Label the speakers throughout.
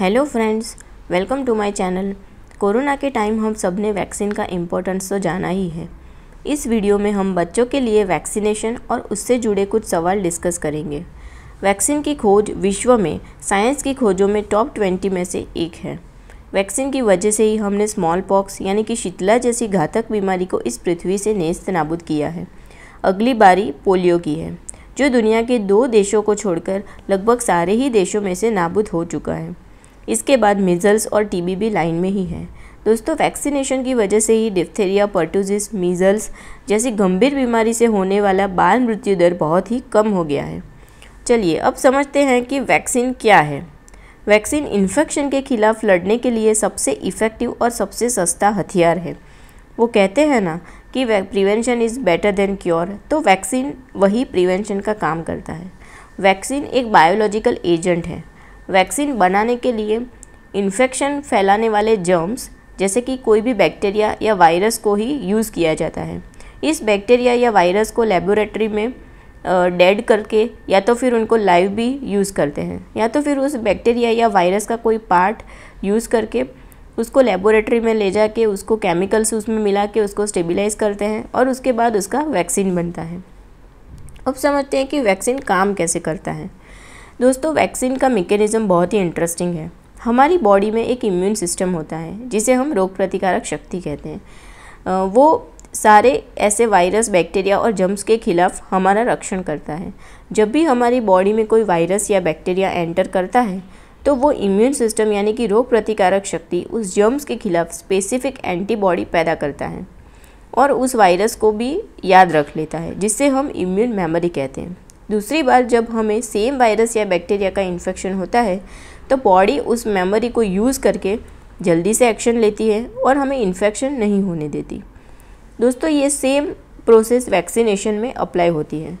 Speaker 1: Hello friends, welcome to my channel. Corona के time हम सब ने वैक्सीन का इम्पोर्टेंस तो जाना ही है। इस वीडियो में हम बच्चों के लिए वैक्सीनेशन और उससे जुड़े कुछ सवाल डिस्कस करेंगे। वैक्सीन की खोज विश्व में साइंस की खोजों में टॉप 20 में से एक है। वैक्सीन की वजह से ही हमने स्मॉल पॉक्स यानी कि शीतला जैसी घातक बीमारी को इस पृथ्वी से नेस्त नाबूद किया है। अगली बारी पोलियो की है, जो दुनिया के 2 देशों को छोड़कर लगभग सारे ही देशों में से नाबूद हो चुका है। इसके बाद मीज़ल्स और टीबी भी लाइन में ही है। दोस्तों, वैक्सीनेशन की वजह से ही डिप्थीरिया, पर्टुसिस, मीज़ल्स जैसी गंभीर बीमारी से होने वाला बाल मृत्यु दर बहुत ही कम हो गया है। चलिए अब समझते हैं कि वैक्सीन क्या है। वैक्सीन इन्फेक्शन के खिलाफ लड़ने के लिए सबसे इफ़ेक्टिव और सबसे सस्ता हथियार है। वो कहते हैं ना कि prevention is better than cure, तो वैक्सीन वही प्रिवेंशन का काम करता है। वैक्सीन एक बायोलॉजिकल एजेंट है। वैक्सीन बनाने के लिए इन्फेक्शन फैलाने वाले जर्म्स जैसे कि कोई भी बैक्टीरिया या वायरस को ही यूज़ किया जाता है। इस बैक्टीरिया या वायरस को लेबोरेटरी में डेड करके या तो फिर उनको लाइव भी यूज़ करते हैं, या तो फिर उस बैक्टीरिया या वायरस का कोई पार्ट यूज़ करके उसको लेबोरेटरी में ले जाके उसको केमिकल्स उसमें मिला के उसको स्टेबलाइज करते हैं और उसके बाद उसका वैक्सीन बनता है। अब समझते हैं कि वैक्सीन काम कैसे करता है। दोस्तों, वैक्सीन का मैकेनिज़्म बहुत ही इंटरेस्टिंग है। हमारी बॉडी में एक इम्यून सिस्टम होता है जिसे हम रोग प्रतिकारक शक्ति कहते हैं। वो सारे ऐसे वायरस, बैक्टीरिया और जर्म्स के खिलाफ हमारा रक्षण करता है। जब भी हमारी बॉडी में कोई वायरस या बैक्टीरिया एंटर करता है तो वो इम्यून सिस्टम यानी कि रोग प्रतिकारक शक्ति उस जर्म्स के खिलाफ स्पेसिफिक एंटीबॉडी पैदा करता है और उस वायरस को भी याद रख लेता है, जिससे हम इम्यून मेमोरी कहते हैं। दूसरी बार जब हमें सेम वायरस या बैक्टीरिया का इन्फेक्शन होता है तो बॉडी उस मेमोरी को यूज़ करके जल्दी से एक्शन लेती है और हमें इन्फेक्शन नहीं होने देती। दोस्तों, ये सेम प्रोसेस वैक्सीनेशन में अप्लाई होती है।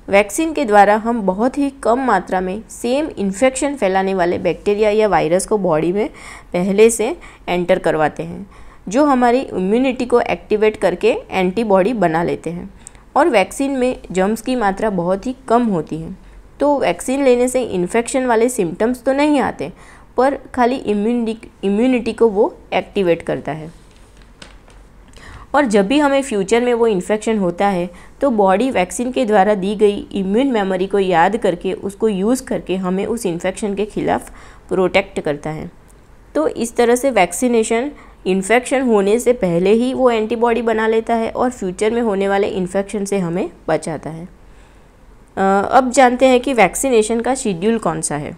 Speaker 1: वैक्सीन के द्वारा हम बहुत ही कम मात्रा में सेम इन्फेक्शन फैलाने वाले बैक्टीरिया या वायरस को बॉडी में पहले से एंटर करवाते हैं, जो हमारी इम्यूनिटी को एक्टिवेट करके एंटीबॉडी बना लेते हैं। और वैक्सीन में जर्म्स की मात्रा बहुत ही कम होती है, तो वैक्सीन लेने से इन्फेक्शन वाले सिम्टम्स तो नहीं आते, पर खाली इम्यूनिटी को वो एक्टिवेट करता है। और जब भी हमें फ्यूचर में वो इन्फेक्शन होता है तो बॉडी वैक्सीन के द्वारा दी गई इम्यून मेमोरी को याद करके उसको यूज़ करके हमें उस इन्फेक्शन के खिलाफ प्रोटेक्ट करता है। तो इस तरह से वैक्सीनेशन इन्फेक्शन होने से पहले ही वो एंटीबॉडी बना लेता है और फ्यूचर में होने वाले इन्फेक्शन से हमें बचाता है। अब जानते हैं कि वैक्सीनेशन का शेड्यूल कौन सा है।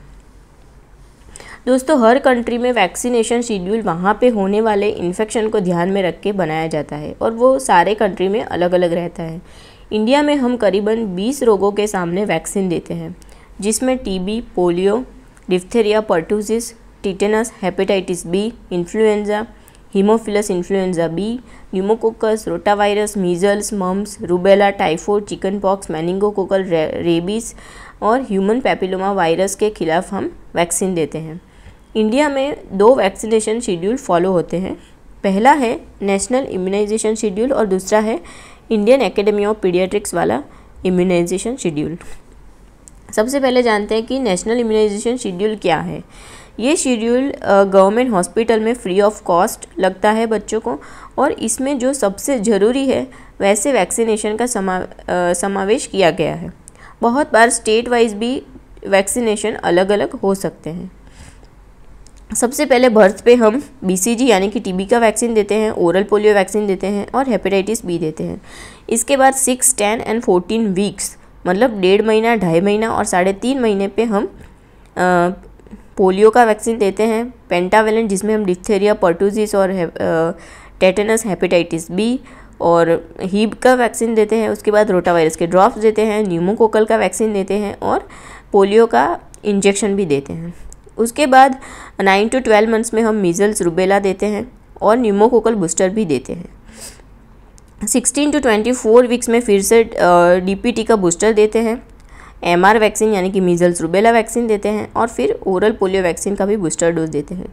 Speaker 1: दोस्तों, हर कंट्री में वैक्सीनेशन शेड्यूल वहाँ पे होने वाले इन्फेक्शन को ध्यान में रख के बनाया जाता है और वो सारे कंट्री में अलग अलग रहता है। इंडिया में हम करीबन 20 रोगों के सामने वैक्सीन देते हैं, जिसमें TB, polio, diphtheria, pertussis, tetanus, hepatitis B, influenza, haemophilus influenza B, pneumococcus, rotavirus, measles, mumps, rubella, typhoid, chicken pox, meningococcal, rabies और ह्यूमन पैपिलोमा वायरस के खिलाफ हम वैक्सीन देते हैं। इंडिया में 2 वैक्सीनेशन शेड्यूल फॉलो होते हैं। पहला है नेशनल इम्यूनाइजेशन शेड्यूल और दूसरा है इंडियन एकेडमी ऑफ पीडियाट्रिक्स वाला इम्यूनाइजेशन शेड्यूल। सबसे पहले जानते हैं कि नेशनल इम्यूनाइजेशन शेड्यूल क्या है। ये शेड्यूल गवर्नमेंट हॉस्पिटल में फ्री ऑफ कॉस्ट लगता है बच्चों को, और इसमें जो सबसे ज़रूरी है वैसे वैक्सीनेशन का समावेश किया गया है। बहुत बार स्टेट वाइज भी वैक्सीनेशन अलग अलग हो सकते हैं। सबसे पहले बर्थ पे हम BCG यानी कि टीबी का वैक्सीन देते हैं, ओरल पोलियो वैक्सीन देते हैं और हेपेटाइटिस बी देते हैं। इसके बाद 6, 10 एंड 14 वीक्स मतलब 1.5 महीना, 2.5 महीना और 3.5 महीने पे हम पोलियो का वैक्सीन देते हैं, पेंटावेलेंट, जिसमें हम डिप्थीरिया, पर्टुसिस और टेटनस, हेपेटाइटिस बी और हीब का वैक्सीन देते हैं। उसके बाद रोटावायरस के ड्रॉप्स देते हैं, न्यूमोकोकल का वैक्सीन देते हैं और पोलियो का इंजेक्शन भी देते हैं। उसके बाद 9 to 12 मंथ्स में हम मीज़ल्स, रूबेला देते हैं और न्यूमोकोकल बूस्टर भी देते हैं। 16 to 24 वीक्स में फिर से DPT का बूस्टर देते हैं, MR वैक्सीन यानी कि मीज़ल्स, रूबेला वैक्सीन देते हैं और फिर ओरल पोलियो वैक्सीन का भी बूस्टर डोज देते हैं।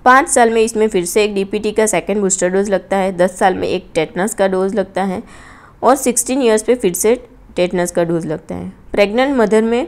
Speaker 1: 5 साल में इसमें फिर से एक DPT का सेकेंड बूस्टर डोज लगता है, 10 साल में एक टेटनस का डोज लगता है और 16 ईयर्स पे फिर से टेटनस का डोज लगता है। प्रेग्नेंट मदर में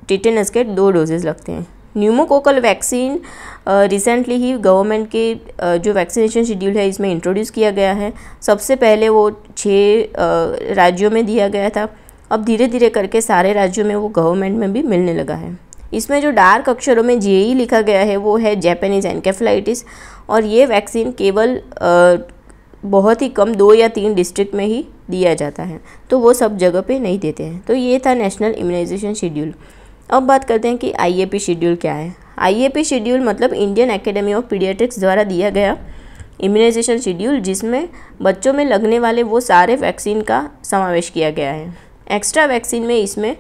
Speaker 1: टिटेनस के 2 डोजेज़ लगते हैं। न्यूमोकोकल वैक्सीन रिसेंटली ही गवर्नमेंट के जो वैक्सीनेशन शेड्यूल है इसमें इंट्रोड्यूस किया गया है। सबसे पहले वो 6 राज्यों में दिया गया था, अब धीरे धीरे करके सारे राज्यों में वो गवर्नमेंट में भी मिलने लगा है। इसमें जो डार्क अक्षरों में JE लिखा गया है वो है जैपनीज़ एनकेफेलाइटिस, और ये वैक्सीन केवल बहुत ही कम 2 या 3 डिस्ट्रिक्ट में ही दिया जाता है, तो वो सब जगह पे नहीं देते हैं। तो ये था नेशनल इम्यूनाइजेशन शेड्यूल। अब बात करते हैं कि IAP शेड्यूल क्या है। IAP शेड्यूल मतलब इंडियन एकेडमी ऑफ पीडियाट्रिक्स द्वारा दिया गया इम्यूनाइजेशन शेड्यूल, जिसमें बच्चों में लगने वाले वो सारे वैक्सीन का समावेश किया गया है। एक्स्ट्रा वैक्सीन में इसमें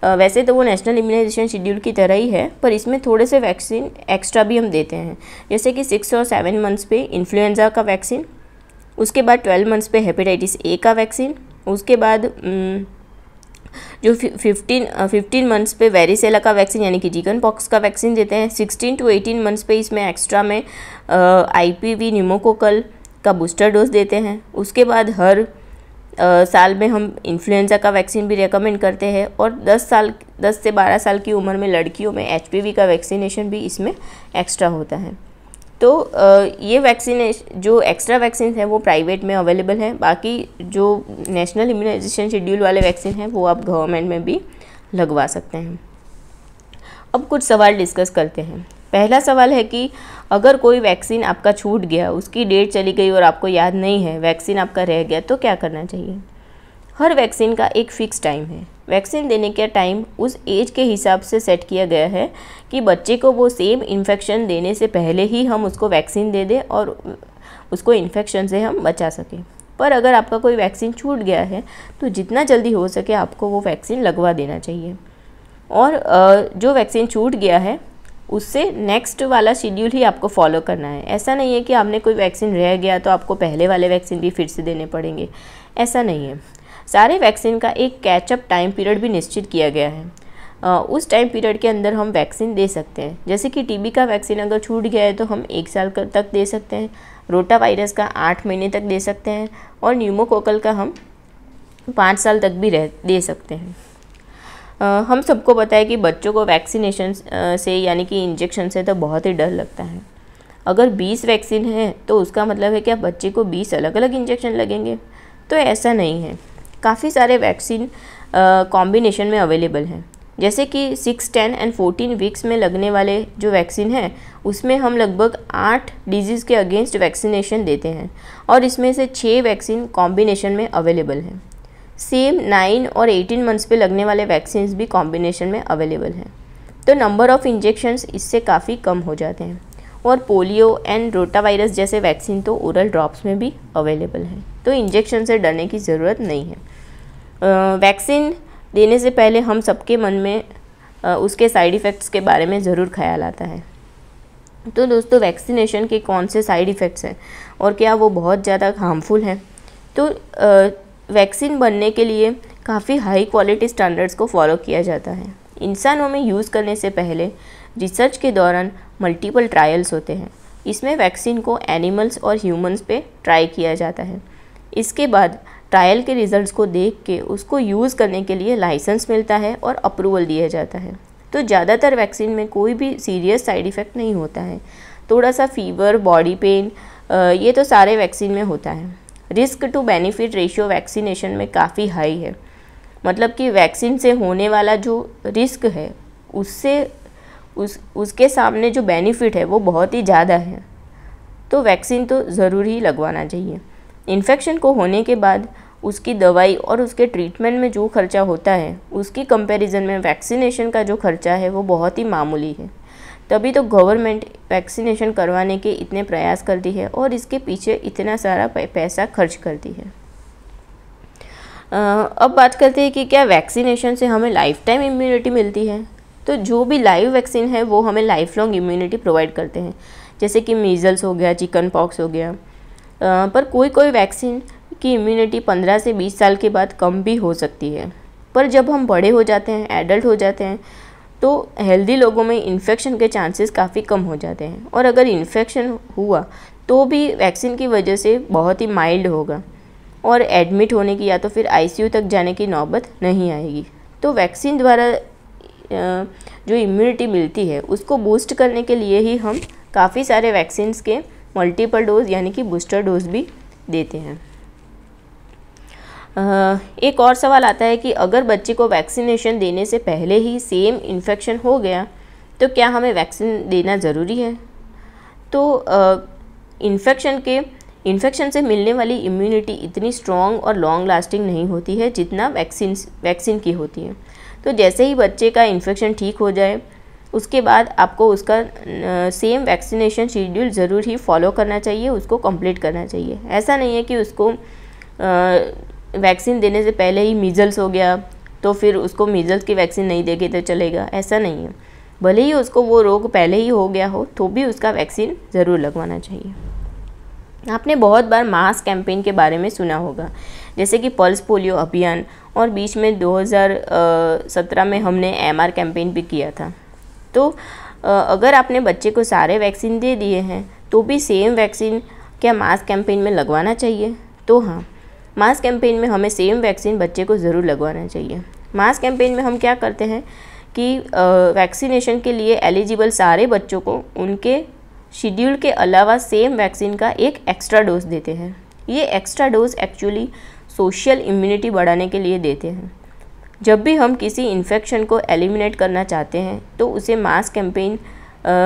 Speaker 1: वैसे तो वो नेशनल इम्यूनाइजेशन शेड्यूल की तरह ही है, पर इसमें थोड़े से वैक्सीन एक्स्ट्रा भी हम देते हैं, जैसे कि 6 और 7 मंथ्स पे इन्फ्लुएंजा का वैक्सीन, उसके बाद 12 मंथ्स पे हेपेटाइटिस A का वैक्सीन, उसके बाद जो 15 मंथ्स पे वेरिसेला का वैक्सीन यानी कि चिकन पॉक्स का वैक्सीन देते हैं। 16 to 18 मंथ्स पे इसमें एक्स्ट्रा में IPV न्यूमोकोकल का बूस्टर डोज देते हैं। उसके बाद हर साल में हम इन्फ्लुएंजा का वैक्सीन भी रेकमेंड करते हैं, और 10 से 12 साल की उम्र में लड़कियों में HPV का वैक्सीनेशन भी इसमें एक्स्ट्रा होता है। तो ये वैक्सीनेशन जो एक्स्ट्रा वैक्सीन है वो प्राइवेट में अवेलेबल है, बाकी जो नेशनल इम्यूनाइजेशन शेड्यूल वाले वैक्सीन हैं वो आप गवर्नमेंट में भी लगवा सकते हैं। अब कुछ सवाल डिस्कस करते हैं। पहला सवाल है कि अगर कोई वैक्सीन आपका छूट गया, उसकी डेट चली गई और आपको याद नहीं है, वैक्सीन आपका रह गया, तो क्या करना चाहिए। हर वैक्सीन का एक फ़िक्स टाइम है। वैक्सीन देने का टाइम उस एज के हिसाब से सेट किया गया है कि बच्चे को वो सेम इन्फेक्शन देने से पहले ही हम उसको वैक्सीन दे दें और उसको इन्फेक्शन से हम बचा सकें। पर अगर आपका कोई वैक्सीन छूट गया है तो जितना जल्दी हो सके आपको वो वैक्सीन लगवा देना चाहिए। और जो वैक्सीन छूट गया है उससे नेक्स्ट वाला शेड्यूल ही आपको फॉलो करना है। ऐसा नहीं है कि आपने कोई वैक्सीन रह गया तो आपको पहले वाले वैक्सीन भी फिर से देने पड़ेंगे, ऐसा नहीं है। सारे वैक्सीन का एक कैचअप टाइम पीरियड भी निश्चित किया गया है। उस टाइम पीरियड के अंदर हम वैक्सीन दे सकते हैं। जैसे कि TB का वैक्सीन अगर छूट गया है तो हम 1 साल तक दे सकते हैं, रोटा वायरस का 8 महीने तक दे सकते हैं, और न्यूमोकोकल का हम 5 साल तक भी दे सकते हैं। हम सबको पता है कि बच्चों को वैक्सीनेशन से यानी कि इंजेक्शन से तो बहुत ही डर लगता है। अगर 20 वैक्सीन है तो उसका मतलब है कि अब बच्चे को 20 अलग अलग इंजेक्शन लगेंगे, तो ऐसा नहीं है। काफ़ी सारे वैक्सीन कॉम्बिनेशन में अवेलेबल हैं, जैसे कि 6, 10 एंड 14 वीक्स में लगने वाले जो वैक्सीन है उसमें हम लगभग 8 डिजीज़ के अगेंस्ट वैक्सीनेशन देते हैं, और इसमें से 6 वैक्सीन कॉम्बिनेशन में अवेलेबल हैं। सेम 9 और 18 मंथ्स पे लगने वाले वैक्सीन्स भी कॉम्बिनेशन में अवेलेबल हैं, तो नंबर ऑफ़ इंजेक्शंस इससे काफ़ी कम हो जाते हैं। और पोलियो एंड रोटा वायरस जैसे वैक्सीन तो ओरल ड्रॉप्स में भी अवेलेबल है, तो इंजेक्शन से डरने की ज़रूरत नहीं है। वैक्सीन देने से पहले हम सबके मन में उसके साइड इफ़ेक्ट्स के बारे में ज़रूर ख्याल आता है। तो दोस्तों, वैक्सीनेशन के कौन से साइड इफ़ेक्ट्स हैं और क्या वो बहुत ज़्यादा हार्मफुल हैं। तो वैक्सीन बनने के लिए काफ़ी हाई क्वालिटी स्टैंडर्ड्स को फॉलो किया जाता है। इंसानों में यूज़ करने से पहले रिसर्च के दौरान मल्टीपल ट्रायल्स होते हैं। इसमें वैक्सीन को एनिमल्स और ह्यूमंस पे ट्राई किया जाता है। इसके बाद ट्रायल के रिजल्ट्स को देख के उसको यूज़ करने के लिए लाइसेंस मिलता है और अप्रूवल दिया जाता है। तो ज़्यादातर वैक्सीन में कोई भी सीरियस साइड इफ़ेक्ट नहीं होता है। थोड़ा सा फीवर, बॉडी पेन, ये तो सारे वैक्सीन में होता है। Risk to benefit ratio vaccination में काफ़ी हाई है, मतलब कि वैक्सीन से होने वाला जो रिस्क है उसके सामने जो बेनिफिट है वो बहुत ही ज़्यादा है, तो वैक्सीन तो ज़रूर ही लगवाना चाहिए। इन्फेक्शन को होने के बाद उसकी दवाई और उसके ट्रीटमेंट में जो खर्चा होता है उसकी कंपैरिजन में वैक्सीनेशन का जो खर्चा है वो बहुत ही मामूली है। तभी तो गवर्नमेंट वैक्सीनेशन करवाने के इतने प्रयास करती है और इसके पीछे इतना सारा पैसा खर्च करती है। अब बात करते हैं कि क्या वैक्सीनेशन से हमें लाइफ टाइम इम्यूनिटी मिलती है। तो जो भी लाइव वैक्सीन है वो हमें लाइफ लॉन्ग इम्यूनिटी प्रोवाइड करते हैं, जैसे कि मीज़ल्स हो गया, चिकन पॉक्स हो गया। पर कोई वैक्सीन की इम्यूनिटी 15 से 20 साल के बाद कम भी हो सकती है। पर जब हम बड़े हो जाते हैं, एडल्ट हो जाते हैं, तो हेल्दी लोगों में इन्फेक्शन के चांसेस काफ़ी कम हो जाते हैं, और अगर इन्फेक्शन हुआ तो भी वैक्सीन की वजह से बहुत ही माइल्ड होगा और एडमिट होने की या तो फिर ICU तक जाने की नौबत नहीं आएगी। तो वैक्सीन द्वारा जो इम्यूनिटी मिलती है उसको बूस्ट करने के लिए ही हम काफ़ी सारे वैक्सीन्स के मल्टीपल डोज यानी कि बूस्टर डोज भी देते हैं। एक और सवाल आता है कि अगर बच्चे को वैक्सीनेशन देने से पहले ही सेम इन्फेक्शन हो गया तो क्या हमें वैक्सीन देना ज़रूरी है? तो इन्फेक्शन से मिलने वाली इम्यूनिटी इतनी स्ट्रॉन्ग और लॉन्ग लास्टिंग नहीं होती है जितना वैक्सीन की होती है। तो जैसे ही बच्चे का इन्फेक्शन ठीक हो जाए उसके बाद आपको उसका सेम वैक्सीनेशन शेड्यूल ज़रूर ही फॉलो करना चाहिए, उसको कंप्लीट करना चाहिए। ऐसा नहीं है कि उसको वैक्सीन देने से पहले ही मीज़ल्स हो गया तो फिर उसको मीज़ल्स की वैक्सीन नहीं देंगे तो चलेगा, ऐसा नहीं है। भले ही उसको वो रोग पहले ही हो गया हो तो भी उसका वैक्सीन ज़रूर लगवाना चाहिए। आपने बहुत बार मास कैंपेन के बारे में सुना होगा, जैसे कि पल्स पोलियो अभियान, और बीच में 2017 में हमने MR कैंपेन भी किया था। तो अगर आपने बच्चे को सारे वैक्सीन दे दिए हैं तो भी सेम वैक्सीन क्या मास कैंपेन में लगवाना चाहिए? तो हाँ, मास कैंपेन में हमें सेम वैक्सीन बच्चे को ज़रूर लगवाना चाहिए। मास कैंपेन में हम क्या करते हैं कि वैक्सीनेशन के लिए एलिजिबल सारे बच्चों को उनके शेड्यूल के अलावा सेम वैक्सीन का एक एक्स्ट्रा डोज देते हैं। ये extra dose actually social immunity बढ़ाने के लिए देते हैं। जब भी हम किसी इन्फेक्शन को एलिमिनेट करना चाहते हैं तो उसे मास कैंपेन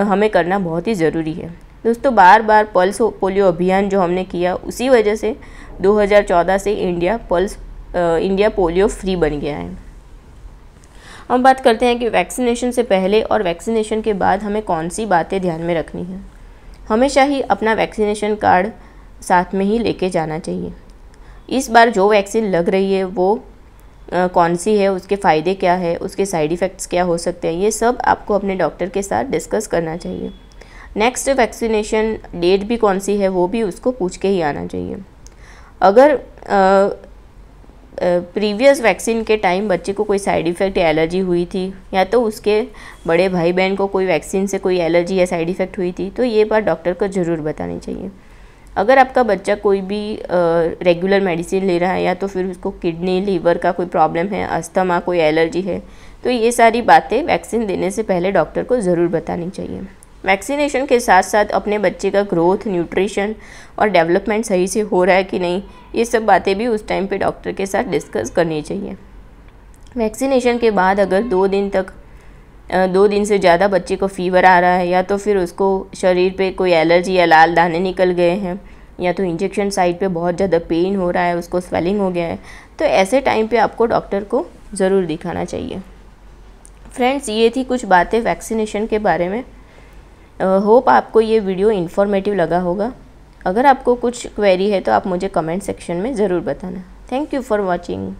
Speaker 1: हमें करना बहुत ही ज़रूरी है। दोस्तों, बार बार पल्स पोलियो अभियान जो हमने किया उसी वजह से 2014 से इंडिया पोलियो फ्री बन गया है। हम बात करते हैं कि वैक्सीनेशन से पहले और वैक्सीनेशन के बाद हमें कौन सी बातें ध्यान में रखनी है। हमेशा ही अपना वैक्सीनेशन कार्ड साथ में ही लेके जाना चाहिए। इस बार जो वैक्सीन लग रही है वो कौन सी है, उसके फ़ायदे क्या है, उसके साइड इफ़ेक्ट्स क्या हो सकते हैं, ये सब आपको अपने डॉक्टर के साथ डिस्कस करना चाहिए। नेक्स्ट वैक्सीनेशन डेट भी कौन सी है वो भी उसको पूछ के ही आना चाहिए। अगर प्रीवियस वैक्सीन के टाइम बच्चे को कोई साइड इफ़ेक्ट या एलर्जी हुई थी या तो उसके बड़े भाई बहन को कोई वैक्सीन से कोई एलर्जी या साइड इफ़ेक्ट हुई थी तो ये बात डॉक्टर को ज़रूर बतानी चाहिए। अगर आपका बच्चा कोई भी रेगुलर मेडिसिन ले रहा है या तो फिर उसको किडनी लीवर का कोई प्रॉब्लम है, अस्थमा, कोई एलर्जी है, तो ये सारी बातें वैक्सीन देने से पहले डॉक्टर को ज़रूर बतानी चाहिए। वैक्सीनेशन के साथ साथ अपने बच्चे का ग्रोथ, न्यूट्रिशन और डेवलपमेंट सही से हो रहा है कि नहीं, ये सब बातें भी उस टाइम पे डॉक्टर के साथ डिस्कस करनी चाहिए। वैक्सीनेशन के बाद अगर 2 दिन से ज़्यादा बच्चे को फीवर आ रहा है या तो फिर उसको शरीर पे कोई एलर्जी या लाल दाने निकल गए हैं या तो इंजेक्शन साइट पे बहुत ज़्यादा पेन हो रहा है, उसको स्वेलिंग हो गया है, तो ऐसे टाइम पे आपको डॉक्टर को ज़रूर दिखाना चाहिए। फ्रेंड्स, ये थी कुछ बातें वैक्सीनेशन के बारे में। होप आपको ये वीडियो इन्फॉर्मेटिव लगा होगा। अगर आपको कुछ क्वेरी है तो आप मुझे कमेंट सेक्शन में ज़रूर बताना। Thank you for watching.